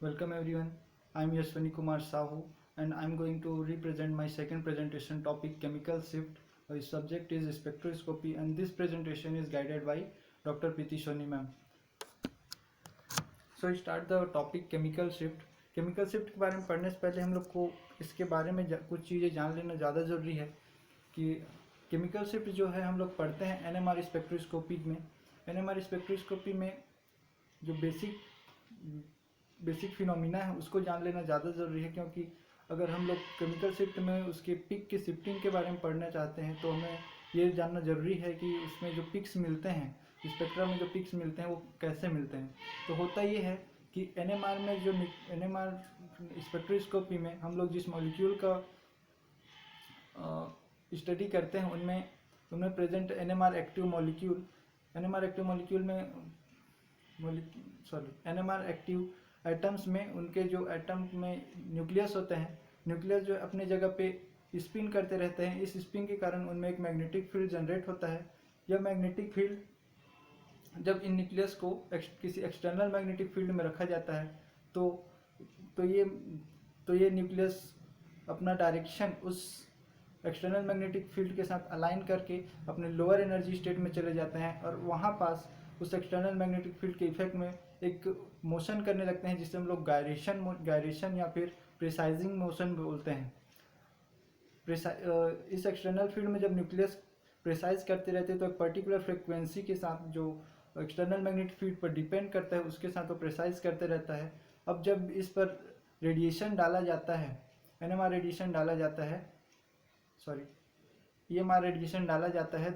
Welcome everyone. I am Yashwani Kumar Sahu and I am going to represent my second presentation topic chemical shift. The subject is spectroscopy and this presentation is guided by Dr. Preeti Soni ma'am. So start the topic chemical shift. Chemical shift के बारे में पढ़ने से पहले हम लोग को इसके बारे में कुछ चीज़ें जान लेना ज़्यादा ज़रूरी है कि केमिकल शिफ्ट जो है हम लोग पढ़ते हैं एनएमआर स्पेक्ट्रोस्कोपी में। एनएमआर स्पेक्ट्रोस्कोपी में जो बेसिक फिनोमिना है उसको जान लेना ज़्यादा ज़रूरी है, क्योंकि अगर हम लोग केमिकल शिफ्ट में उसके पिक की शिफ्टिंग के बारे में पढ़ना चाहते हैं तो हमें ये जानना ज़रूरी है कि उसमें जो पिक्स मिलते हैं, स्पेक्ट्रा में जो पिक्स मिलते हैं वो कैसे मिलते हैं। तो होता ये है कि एनएमआर में जो एनएमआर स्पेक्ट्रोस्कोपी में हम लोग जिस मॉलिक्यूल का स्टडी करते हैं उनमें present NMR active molecule NMR active atoms में उनके जो एटम में न्यूक्लियस होते हैं, न्यूक्लियस जो अपने जगह पे स्पिन करते रहते हैं। इस स्पिन के कारण उनमें एक मैग्नेटिक फील्ड जनरेट होता है। यह मैग्नेटिक फील्ड जब इन न्यूक्लियस को किसी एक्सटर्नल मैग्नेटिक फील्ड में रखा जाता है तो ये न्यूक्लियस अपना डायरेक्शन उस एक्सटर्नल मैग्नेटिक फील्ड के साथ अलाइन करके अपने लोअर एनर्जी स्टेट में चले जाते हैं और वहाँ पास उस एक्सटर्नल मैग्नेटिक फील्ड के इफेक्ट में एक मोशन करने लगते हैं जिसे हम लोग गायरेशन या फिर प्रिसाइजिंग मोशन बोलते हैं। इस एक्सटर्नल फील्ड में जब न्यूक्लियस प्रिसाइज करते रहते हैं तो एक पर्टिकुलर फ्रिक्वेंसी के साथ जो एक्सटर्नल मैग्नेटिक फील्ड पर डिपेंड करता है उसके साथ वो प्रिसाइज करते रहता है। अब जब इस पर रेडिएशन डाला जाता है, एनएमआर रेडिएशन डाला जाता है, ईएमआर रेडिएशन डाला जाता है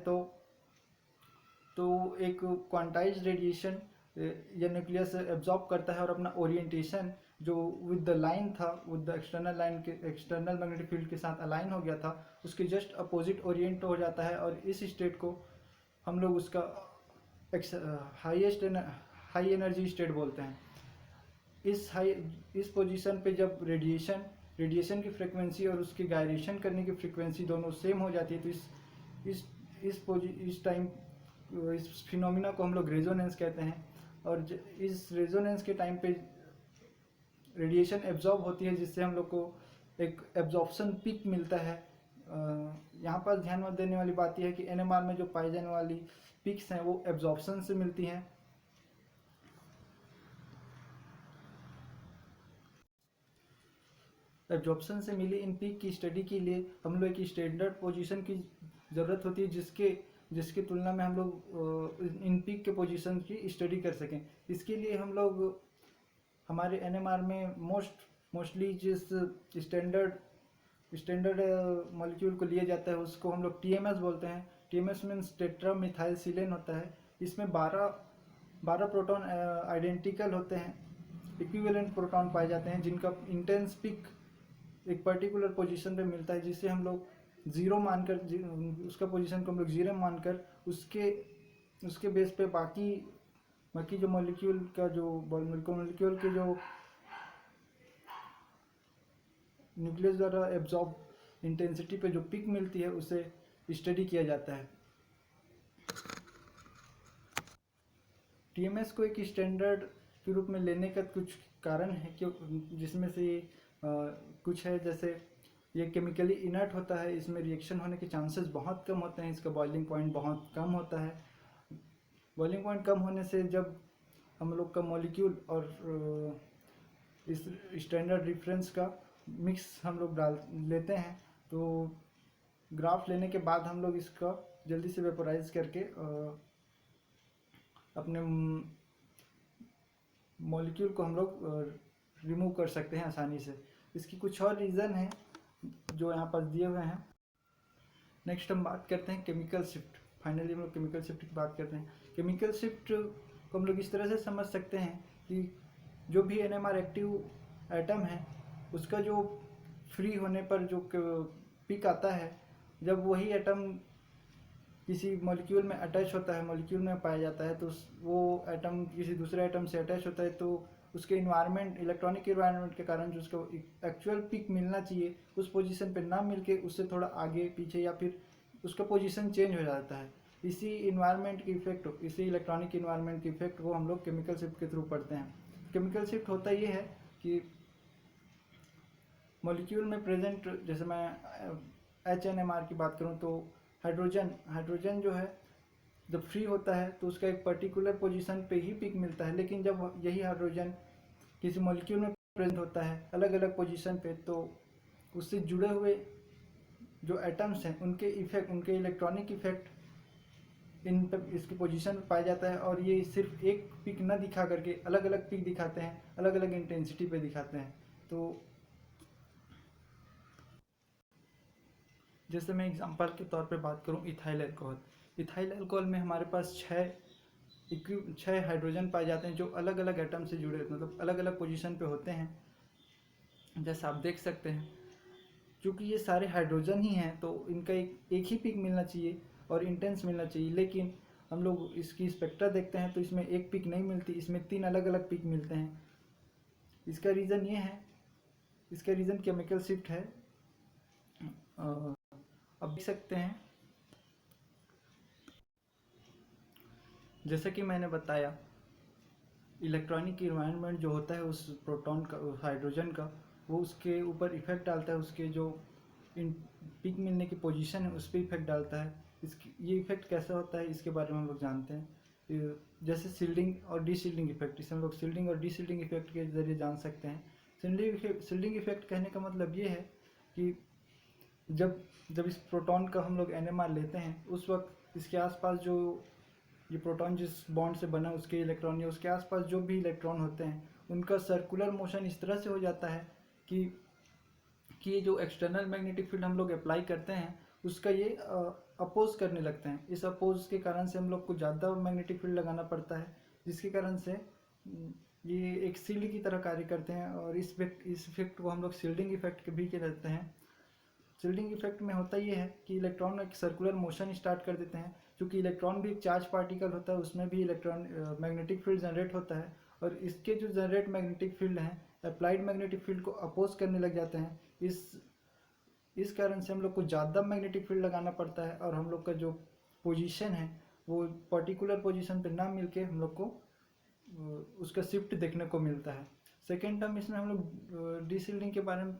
तो एक क्वांटाइज रेडिएशन यह न्यूक्लियस एब्जॉर्ब करता है और अपना ओरिएंटेशन जो विद द लाइन था, with the external magnetic field के साथ अलाइन हो गया था, उसके जस्ट अपोजिट ओरिएंट हो जाता है और इस स्टेट को हम लोग उसका हाई एनर्जी स्टेट बोलते हैं। इस पोजीशन पे जब रेडिएशन की फ्रीक्वेंसी और उसकी गायरेशन करने की फ्रीक्वेंसी दोनों सेम हो जाती है तो इस फिनोमिना को हम लोग रेजोनेंस कहते हैं। और इस रेजोनेंस के टाइम पे रेडिएशन एब्जॉर्ब होती है जिससे हम लोग को एक एब्जॉर्प्शन पिक मिलता है। यहाँ पर ध्यान में देने वाली बात यह है कि एनएमआर में जो पाई जाने वाली पिक्स हैं वो एब्जॉर्प्शन से मिलती हैं। एब्जॉर्प्शन से मिली इन पीक की स्टडी के लिए हम लोग एक स्टैंडर्ड पोजीशन की ज़रूरत होती है जिसकी तुलना में हम लोग इन पीक के पोजीशन की स्टडी कर सकें। इसके लिए हम लोग हमारे एनएमआर में मोस्टली जिस स्टैंडर्ड मॉलिक्यूल को लिया जाता है उसको हम लोग टीएमएस बोलते हैं। टीएमएस मीन्स टेट्रा मिथाइल सिलेन होता है। इसमें 12 प्रोटॉन आइडेंटिकल होते हैं, इक्विवेलेंट प्रोटॉन पाए जाते हैं जिनका इंटेंस पिक एक पर्टिकुलर पोजीशन पे मिलता है, जिसे हम लोग ज़ीरो मानकर उसका पोजीशन को हम लोग ज़ीरो मानकर उसके बेस पे बाकी जो मॉलिक्यूल के जो न्यूक्लियस द्वारा एब्जॉर्ब इंटेंसिटी पे जो पिक मिलती है उसे स्टडी किया जाता है। टीएमएस को एक स्टैंडर्ड के रूप में लेने का कुछ कारण है जिसमें से कुछ है, जैसे ये केमिकली इनर्ट होता है, इसमें रिएक्शन होने के चांसेस बहुत कम होते हैं, इसका बॉइलिंग पॉइंट बहुत कम होता है। बॉइलिंग पॉइंट कम होने से जब हम लोग का मॉलिक्यूल और इस स्टैंडर्ड रेफरेंस का मिक्स हम लोग डाल लेते हैं तो ग्राफ लेने के बाद हम लोग इसका जल्दी से वेपोराइज करके अपने मॉलिक्यूल को हम लोग रिमूव कर सकते हैं आसानी से। इसकी कुछ और रीज़न है जो यहाँ पर दिए हुए हैं। नेक्स्ट हम बात करते हैं केमिकल शिफ्ट। फाइनली हम लोग केमिकल शिफ्ट की बात करते हैं। केमिकल शिफ्ट को हम लोग इस तरह से समझ सकते हैं कि जो भी एनएमआर एक्टिव एटम है उसका जो फ्री होने पर जो पिक आता है, जब वही एटम किसी मॉलिक्यूल में अटैच होता है, मॉलिक्यूल में पाया जाता है, तो वो एटम किसी दूसरे एटम से अटैच होता है तो उसके इलेक्ट्रॉनिक इन्वायरमेंट के कारण जो उसको एक्चुअल पिक मिलना चाहिए उस पोजीशन पे ना मिलके उससे थोड़ा आगे पीछे या फिर उसका पोजीशन चेंज हो जाता है। इसी इलेक्ट्रॉनिक इन्वायरमेंट की इफेक्ट को हम लोग केमिकल शिफ्ट के थ्रू पढ़ते हैं। केमिकल शिफ्ट होता ये है कि मॉलिक्यूल में प्रेजेंट, जैसे मैं HNMR की बात करूँ तो हाइड्रोजन जो है जब फ्री होता है तो उसका एक पर्टिकुलर पोजीशन पे ही पिक मिलता है, लेकिन जब यही हाइड्रोजन किसी मॉलिक्यूल में प्रेजेंट होता है अलग अलग पोजीशन पे, तो उससे जुड़े हुए जो एटम्स हैं उनके इफेक्ट, उनके इलेक्ट्रॉनिक इफेक्ट इन पर इसकी पोजीशन पे पाया जाता है। और ये सिर्फ एक पिक न दिखा करके अलग अलग पिक दिखाते हैं, अलग अलग इंटेंसिटी पे दिखाते हैं। तो जैसे मैं एग्जांपल के तौर पे बात करूं इथाइल अल्कोहल में हमारे पास छः हाइड्रोजन पाए जाते हैं जो अलग अलग एटम से जुड़े, मतलब अलग अलग पोजीशन पे होते हैं। जैसा आप देख सकते हैं, क्योंकि ये सारे हाइड्रोजन ही हैं तो इनका एक ही पिक मिलना चाहिए और इंटेंस मिलना चाहिए, लेकिन हम लोग इसकी स्पेक्ट्रा देखते हैं तो इसमें एक पिक नहीं मिलती, इसमें 3 अलग अलग पिक मिलते हैं। इसका रीज़न ये है, इसका रीज़न केमिकल शिफ्ट है। अब देख सकते हैं, जैसा कि मैंने बताया, इलेक्ट्रॉनिक इन्वायरमेंट जो होता है उस प्रोटॉन का, उस हाइड्रोजन का, वो उसके ऊपर इफेक्ट डालता है, उसके जो इन पिक मिलने की पोजीशन है उस पर इफेक्ट डालता है। ये इफेक्ट कैसा होता है इसके बारे में हम लोग जानते हैं। जैसे सील्डिंग और डीसील्डिंग इफेक्ट, इसे हम लोग सील्डिंग और डीसील्डिंग इफेक्ट के जरिए जान सकते हैं। सील्डिंग इफेक्ट कहने का मतलब ये है कि जब इस प्रोटॉन का हम लोग NMR लेते हैं उस वक्त इसके आसपास जो ये प्रोटॉन जिस बॉन्ड से बना उसके इलेक्ट्रॉन या उसके आसपास जो भी इलेक्ट्रॉन होते हैं उनका सर्कुलर मोशन इस तरह से हो जाता है कि ये जो एक्सटर्नल मैग्नेटिक फील्ड हम लोग अप्लाई करते हैं उसका ये अपोज करने लगते हैं। इस अपोज के कारण से हम लोग को ज़्यादा मैग्नेटिक फील्ड लगाना पड़ता है, जिसके कारण से ये एक शील्ड की तरह कार्य करते हैं। और इस इफेक्ट को हम लोग शील्डिंग इफेक्ट भी कहते हैं। शील्डिंग इफेक्ट में होता ये है कि इलेक्ट्रॉन एक सर्कुलर मोशन स्टार्ट कर देते हैं, क्योंकि इलेक्ट्रॉन भी एक चार्ज पार्टिकल होता है, उसमें भी इलेक्ट्रॉन मैग्नेटिक फील्ड जनरेट होता है, और इसके जो जनरेट मैग्नेटिक फील्ड हैं अप्लाइड मैग्नेटिक फील्ड को अपोज करने लग जाते हैं। इस कारण से हम लोग को ज़्यादा मैग्नेटिक फील्ड लगाना पड़ता है और हम लोग का जो पोजीशन है वो पर्टिकुलर पोजीशन पे ना मिलके हम लोग को उसका शिफ्ट देखने को मिलता है। सेकेंड टर्म इसमें हम लोग डीशील्डिंग के बारे में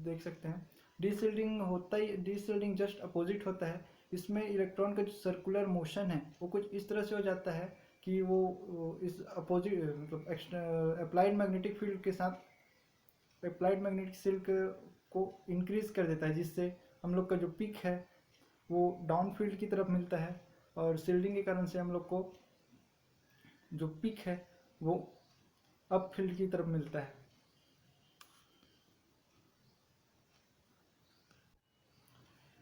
देख सकते हैं। डीशील्डिंग जस्ट अपोजिट होता है। इसमें इलेक्ट्रॉन का जो सर्कुलर मोशन है वो कुछ इस तरह से हो जाता है कि वो इस अपोजिट, मतलब अप्लाइड मैग्नेटिक फील्ड के साथ अप्लाइड मैग्नेटिक फील्ड को इंक्रीज कर देता है, जिससे हम लोग का जो पिक है वो डाउन फील्ड की तरफ मिलता है, और शील्डिंग के कारण से हम लोग को जो पिक है वो अप फील्ड की तरफ मिलता है।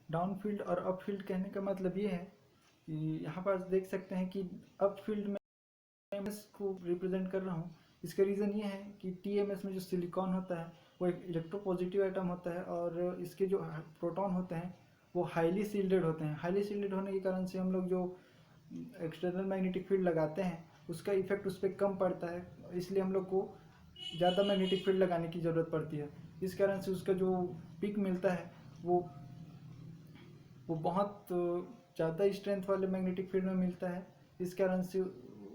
डाउन फील्ड और अप फील्ड कहने का मतलब ये है कि यहाँ पर देख सकते हैं कि अप फील्ड में TMS को रिप्रेजेंट कर रहा हूँ। इसका रीज़न ये है कि TMS में जो सिलिकॉन होता है वो एक इलेक्ट्रोपॉजिटिव आइटम होता है, और इसके जो प्रोटॉन होते हैं वो हाईली सील्डेड होते हैं। हाईली सील्डेड होने के कारण से हम लोग जो एक्सटर्नल मैग्नेटिक फील्ड लगाते हैं उसका इफेक्ट उस पर कम पड़ता है, इसलिए हम लोग को ज़्यादा मैग्नेटिक फील्ड लगाने की ज़रूरत पड़ती है। इस कारण से उसका जो पिक मिलता है वो बहुत ज़्यादा स्ट्रेंथ वाले मैग्नेटिक फील्ड में मिलता है। इस कारण से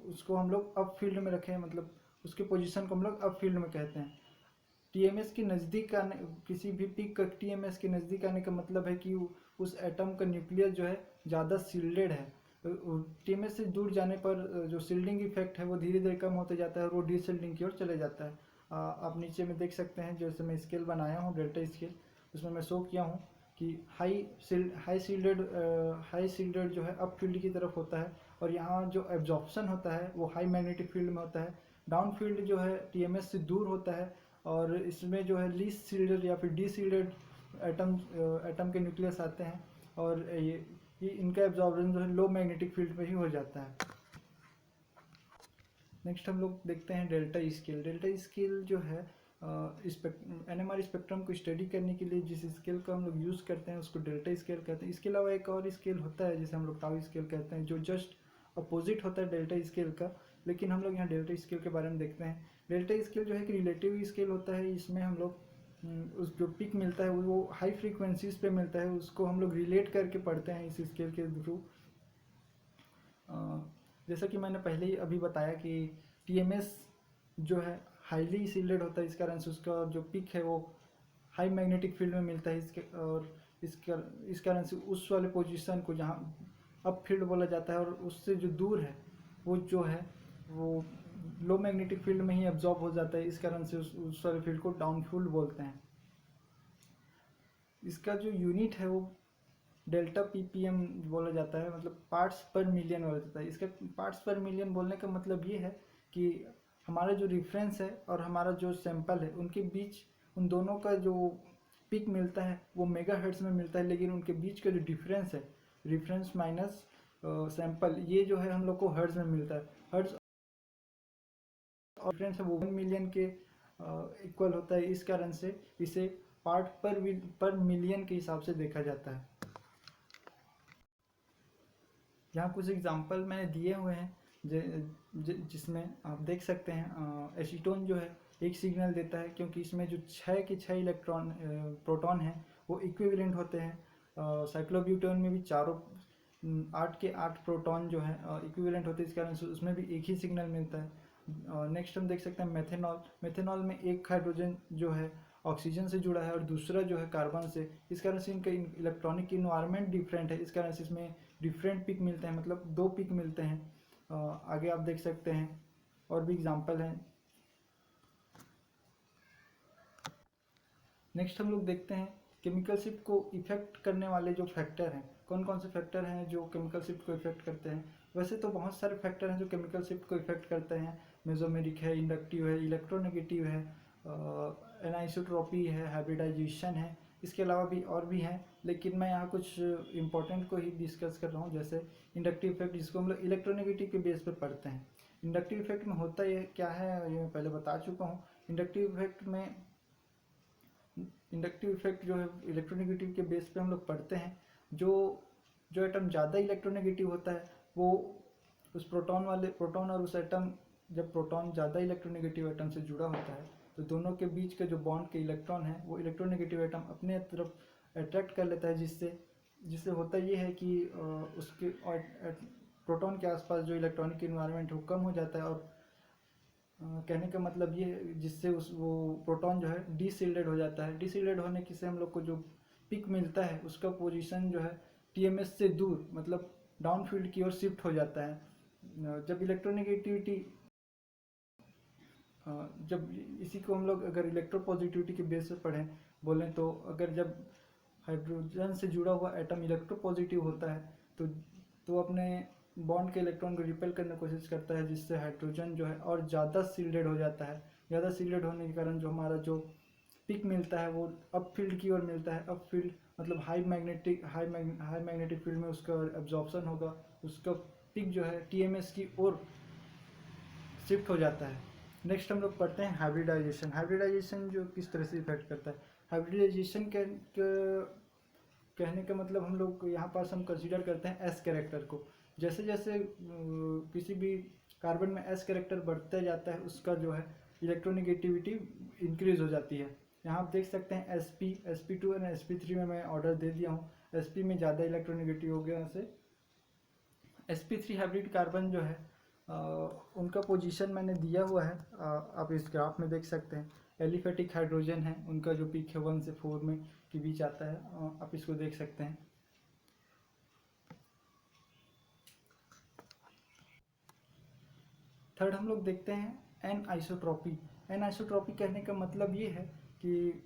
उसको हम लोग अप फील्ड में रखें, मतलब उसके पोजीशन को हम लोग अप फील्ड में कहते हैं। TMS के नज़दीक आने, किसी भी पिक का TMS के नज़दीक आने का मतलब है कि उस एटम का न्यूक्लियस जो है ज़्यादा सील्डेड है। TMS से दूर जाने पर जो सील्डिंग इफेक्ट है वो धीरे धीरे कम होते जाता है और वो डीसील्डिंग की ओर चले जाता है। आप नीचे में देख सकते हैं, जैसे मैं स्केल बनाया हूँ डेल्टा स्केल, उसमें मैं शो किया हूँ कि हाई सील्डेड जो है अप फील्ड की तरफ होता है, और यहाँ जो एब्जॉर्प्शन होता है वो हाई मैग्नेटिक फील्ड में होता है। डाउन फील्ड जो है TMS से दूर होता है, और इसमें जो है लीस्ट सील्डेड या फिर डीसील्डेड एटम के न्यूक्लियस आते हैं, और ये इनका एब्जॉर्प्शन जो है लो मैग्नेटिक फील्ड में ही हो जाता है। नेक्स्ट हम लोग देखते हैं डेल्टा स्केल। डेल्टा स्केल जो है NMR स्पेक्ट्रम को स्टडी करने के लिए जिस स्केल का हम लोग यूज़ करते हैं उसको डेल्टा स्केल कहते हैं। इसके अलावा एक और स्केल होता है जिसे हम लोग टाउ स्केल कहते हैं, जो जस्ट अपोजिट होता है डेल्टा स्केल का, लेकिन हम लोग यहाँ डेल्टा स्केल के बारे में देखते हैं। डेल्टा स्केल जो है कि रिलेटिव स्केल होता है। इसमें हम लोग उस जो पिक मिलता है वो हाई फ्रीक्वेंसीज पे मिलता है, उसको हम लोग रिलेट करके पढ़ते हैं इस स्केल के थ्रू। जैसा कि मैंने पहले ही अभी बताया कि TMS जो है हाईली सील्डेड होता है, इस कारण से उसका जो पिक है वो हाई मैग्नेटिक फील्ड में मिलता है। इसके और इस कारण से उस वाले पोजीशन को जहाँ अप फील्ड बोला जाता है, और उससे जो दूर है वो जो है वो लो मैग्नेटिक फील्ड में ही एब्जॉर्ब हो जाता है। इस कारण से उस वाले फील्ड को डाउन फील्ड बोलते हैं। इसका जो यूनिट है वो डेल्टा पीपीएम बोला जाता है, मतलब पार्ट्स पर मिलियन बोला जाता है। इसका पार्ट्स पर मिलियन बोलने का मतलब ये है कि हमारा जो रिफरेंस है और हमारा जो सैंपल है उनके बीच, उन दोनों का जो पिक मिलता है वो मेगाहर्ट्ज में मिलता है, लेकिन उनके बीच का जो डिफरेंस है, रिफरेंस माइनस सैंपल, ये जो है हम लोग को हर्ट्ज में मिलता है। हर्ट्ज और डिफरेंस है वो 1 मिलियन के इक्वल होता है। इस कारण से इसे पार्ट पर मिलियन के हिसाब से देखा जाता है। यहाँ कुछ एग्जांपल मैंने दिए हुए हैं जिसमें आप देख सकते हैं एसीटोन जो है एक सिग्नल देता है, क्योंकि इसमें जो 6 के 6 इलेक्ट्रॉन प्रोटॉन हैं वो इक्विवेलेंट होते हैं। साइक्लोब्यूटेन में भी 8 के 8 प्रोटॉन जो है इक्विवेलेंट होते हैं, इस कारण से उसमें भी एक ही सिग्नल मिलता है। नेक्स्ट हम देख सकते हैं मेथेनॉल में एक हाइड्रोजन जो है ऑक्सीजन से जुड़ा है और दूसरा जो है कार्बन से। इस कारण से इनका इलेक्ट्रॉनिक इन्वायरमेंट डिफरेंट है, इस कारण से इसमें डिफरेंट पिक मिलते हैं, मतलब 2 पिक मिलते हैं। आगे आप देख सकते हैं और भी एग्जांपल हैं। नेक्स्ट हम लोग देखते हैं केमिकल शिफ्ट को इफेक्ट करने वाले जो फैक्टर हैं, कौन कौन से फैक्टर हैं जो केमिकल शिफ्ट को इफेक्ट करते हैं। वैसे तो बहुत सारे फैक्टर हैं जो केमिकल शिफ्ट को इफेक्ट करते हैं। मेसोमेरिक है, इंडक्टिव है, इलेक्ट्रोनेगेटिव है, एनाइसोट्रॉपी है, हाइब्रिडाइजेशन है। इसके अलावा भी और भी हैं, लेकिन मैं यहाँ कुछ इंपॉर्टेंट को ही डिस्कस कर रहा हूँ। जैसे इंडक्टिव इफेक्ट, जिसको हम लोग इलेक्ट्रोनेगेटिव के बेस पर पढ़ते हैं। इंडक्टिव इफेक्ट में होता ये क्या है ये मैं पहले बता चुका हूँ। इंडक्टिव इफेक्ट जो है इलेक्ट्रोनेगेटिव के बेस पे हम लोग पढ़ते हैं। जो जो एटम ज़्यादा इलेक्ट्रोनेगेटिव होता है वो उस प्रोटॉन और उस एटम, जब प्रोटॉन ज़्यादा इलेक्ट्रोनेगेटिव एटम से जुड़ा होता है तो दोनों के बीच के जो बॉन्ड के इलेक्ट्रॉन है वो इलेक्ट्रोनेगेटिव एटम अपने तरफ अट्रैक्ट कर लेता है, जिससे होता ये है कि उसके प्रोटॉन के आसपास जो इलेक्ट्रॉनिक इन्वायरमेंट है वो कम हो जाता है। और कहने का मतलब ये है जिससे वो प्रोटॉन जो है डीसिल्डेड हो जाता है। डीसिल्डेड होने की से हम लोग को जो पिक मिलता है उसका पोजीशन जो है टीएमएस से दूर, मतलब डाउन फील्ड की ओर शिफ्ट हो जाता है। जब इसी को हम लोग अगर इलेक्ट्रोपॉजिटिविटी के बेस पर पढ़ें बोलें तो अगर जब हाइड्रोजन से जुड़ा हुआ एटम इलेक्ट्रोपॉजिटिव होता है तो अपने बॉन्ड के इलेक्ट्रॉन को रिपेल करने की कोशिश करता है, जिससे हाइड्रोजन जो है और ज़्यादा सील्डेड हो जाता है। ज़्यादा सील्डेड होने के कारण जो हमारा जो पिक मिलता है वो अप फील्ड की ओर मिलता है। अप फील्ड मतलब हाई मैग्नेटिक फील्ड में उसका एब्जॉर्प्शन होगा, उसका पिक जो है टीएमएस की ओर शिफ्ट हो जाता है। नेक्स्ट हम लोग पढ़ते हैं हाइब्रिडाइजेशन जो किस तरह से इफेक्ट करता है। हाइब्रिडाइजेशन कहने का मतलब हम लोग यहाँ पास हम कंसीडर करते हैं एस कैरेक्टर को। जैसे जैसे किसी भी कार्बन में एस कैरेक्टर बढ़ता जाता है उसका जो है इलेक्ट्रोनेगेटिविटी इंक्रीज हो जाती है। यहाँ आप देख सकते हैं sp2 और sp3 में मैं ऑर्डर दे दिया हूँ। sp में ज़्यादा इलेक्ट्रोनेगेटिव हो गया से sp3 हाइब्रिड कार्बन जो है उनका पोजीशन मैंने दिया हुआ है, आप इस ग्राफ में देख सकते हैं। एलिफेटिक हाइड्रोजन है, उनका जो पिक है 1 से 4 में के बीच आता है, आप इसको देख सकते हैं। थर्ड हम लोग देखते हैं एन आइसोट्रॉपी कहने का मतलब ये है कि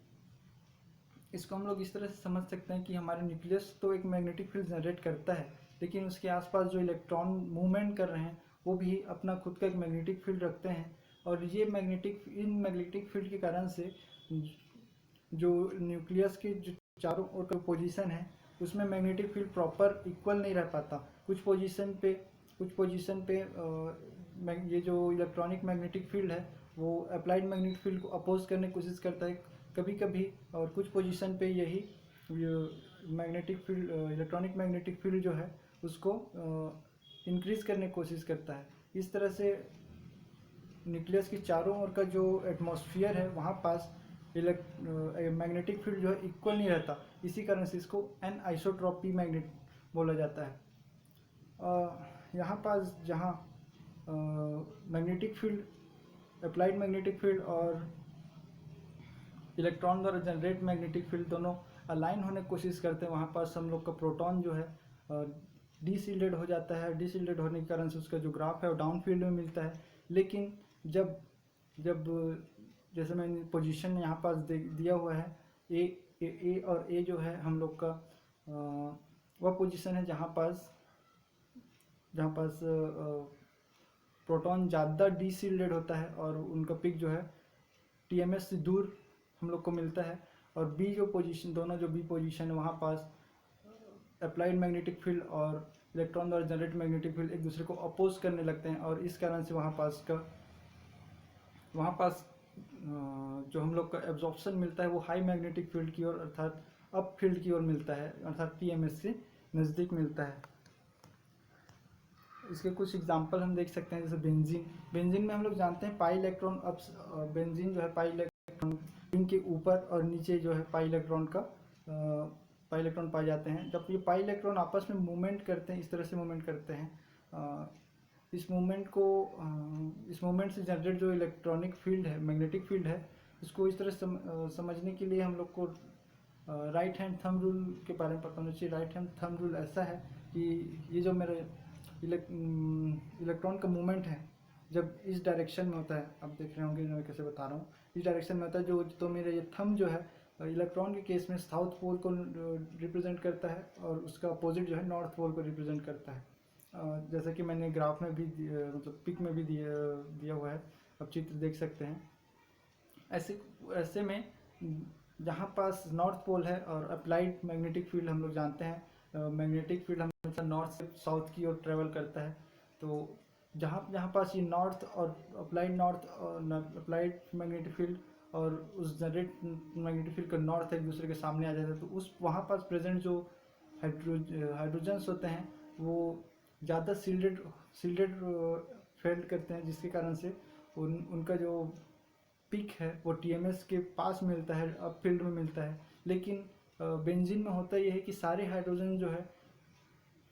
इसको हम लोग इस तरह से समझ सकते हैं कि हमारे न्यूक्लियस तो एक मैग्नेटिक फील्ड जनरेट करता है, लेकिन उसके आसपास जो इलेक्ट्रॉन मूवमेंट कर रहे हैं वो भी अपना खुद का एक मैग्नेटिक फील्ड रखते हैं। और ये मैग्नेटिक फील्ड के कारण से जो न्यूक्लियस के जो चारों ओर का पोजीशन है उसमें मैग्नेटिक फील्ड प्रॉपर इक्वल नहीं रह पाता। कुछ पोजीशन पे ये जो इलेक्ट्रॉनिक मैग्नेटिक फील्ड है वो अप्लाइड मैग्नेटिक फील्ड को अपोज करने की कोशिश करता है कभी कभी, और कुछ पोजीशन पे यही magnetic field electronic magnetic field जो है उसको इंक्रीज करने की कोशिश करता है। इस तरह से न्यूक्लियस के चारों ओर का जो एटमॉस्फेयर है वहाँ पास मैग्नेटिक फील्ड जो है इक्वल नहीं रहता, इसी कारण से इसको एन आइसोट्रॉपी मैग्नेट बोला जाता है। यहाँ पास जहाँ magnetic field applied magnetic field और इलेक्ट्रॉन द्वारा जनरेट मैग्नेटिक फील्ड दोनों अलाइन होने की कोशिश करते हैं, वहाँ पास हम लोग का प्रोटॉन जो है डीसील्डेड हो जाता है। डीसील्डेड होने के कारण से उसका जो ग्राफ है वो डाउन फील्ड में मिलता है। लेकिन जब जब जैसे मैंने पोजीशन यहाँ पास दिया हुआ है, ए और ए जो है हम लोग का वह पोजीशन है जहाँ पास प्रोटॉन ज़्यादा डीसील्डेड होता है और उनका पिक जो है टीएमएस से दूर हम लोग को मिलता है। और बी जो पोजीशन, दोनों जो बी पोजीशन है वहाँ पास अप्लाइड मैग्नेटिक फील्ड और इलेक्ट्रॉन द्वारा जनरेट मैग्नेटिक फील्ड एक दूसरे को अपोज करने लगते हैं, और इस कारण से वहाँ पास जो हम लोग का एब्जॉर्प्शन मिलता है वो हाई मैग्नेटिक फील्ड की ओर अर्थात अप फील्ड की ओर मिलता है, अर्थात टीएमएस से नज़दीक मिलता है। इसके कुछ एग्जांपल हम देख सकते हैं, जैसे बेंजीन में हम लोग जानते हैं पाई इलेक्ट्रॉन बेंजीन जो है पाई इलेक्ट्रॉन के ऊपर और नीचे जो है पाई इलेक्ट्रॉन पाए जाते हैं। जब ये पाई इलेक्ट्रॉन आपस में मूवमेंट करते हैं, इस तरह से मूवमेंट करते हैं, इस मूवमेंट से जनरेट जो इलेक्ट्रॉनिक फील्ड है, मैग्नेटिक फील्ड है, इसको इस तरह समझने के लिए हम लोग को राइट हैंड थंब रूल के बारे में पता होना चाहिए। राइट हैंड थंब रूल ऐसा है कि ये जो मेरे इलेक्ट्रॉन का मूवमेंट है जब इस डायरेक्शन में होता है, आप देख रहे होंगे मैं कैसे बता रहा हूँ, इस डायरेक्शन में होता है जो, तो मेरा ये थंब जो है इलेक्ट्रॉन के केस में साउथ पोल को रिप्रेजेंट करता है और उसका अपोजिट जो है नॉर्थ पोल को रिप्रेजेंट करता है। जैसा कि मैंने ग्राफ में भी मतलब पिक में भी दिया हुआ है, आप चित्र देख सकते हैं। ऐसे में जहाँ पास नॉर्थ पोल है और अप्लाइड मैग्नेटिक फील्ड हम लोग जानते हैं, मैग्नेटिक फील्ड हमेशा नॉर्थ से साउथ की ओर ट्रेवल करता है। तो जहाँ पास ये नॉर्थ और अप्लाइड मैग्नेटिक फील्ड और उस जनरेट मैग्नेटिक फील्ड का नॉर्थ एक दूसरे के सामने आ जाता है, तो उस वहाँ पास प्रेजेंट जो हाइड्रोजन्स होते हैं वो ज़्यादा सील्डेड फील्ड करते हैं, जिसके कारण से उनका जो पिक है वो टीएमएस के पास मिलता है, अप फील्ड में मिलता है। लेकिन बेंजीन में होता यह है कि सारे हाइड्रोजन जो है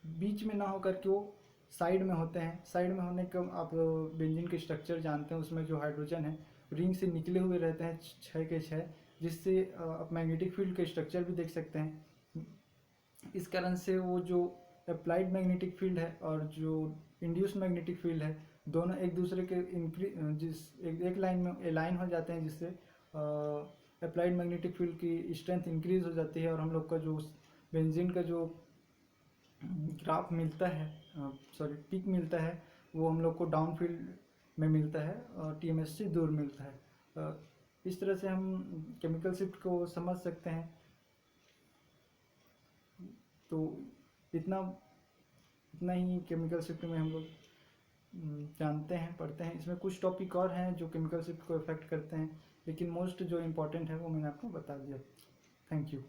बीच में ना होकर के वो साइड में होते हैं। साइड में होने का आप बेंजीन के स्ट्रक्चर जानते हैं, उसमें जो हाइड्रोजन है रिंग से निकले हुए रहते हैं 6 के 6, जिससे आप मैग्नेटिक फील्ड के स्ट्रक्चर भी देख सकते हैं। इस कारण से वो जो अप्लाइड मैग्नेटिक फील्ड है और जो इंड्यूस मैग्नेटिक फील्ड है, दोनों एक दूसरे के एक लाइन में अलाइन हो जाते हैं, जिससे अप्लाइड मैग्नेटिक फील्ड की स्ट्रेंथ इंक्रीज हो जाती है और हम लोग का जो बेंजीन का जो ग्राफ मिलता है, पिक मिलता है, वो हम लोग को डाउन फील्ड में मिलता है और टीएमएस से दूर मिलता है। इस तरह से हम केमिकल शिफ्ट को समझ सकते हैं। तो इतना ही केमिकल शिफ्ट में हम लोग जानते हैं, पढ़ते हैं। इसमें कुछ टॉपिक और हैं जो केमिकल शिफ्ट को इफेक्ट करते हैं, लेकिन मोस्ट जो इम्पोर्टेंट है वो मैंने आपको बता दिया। Thank you.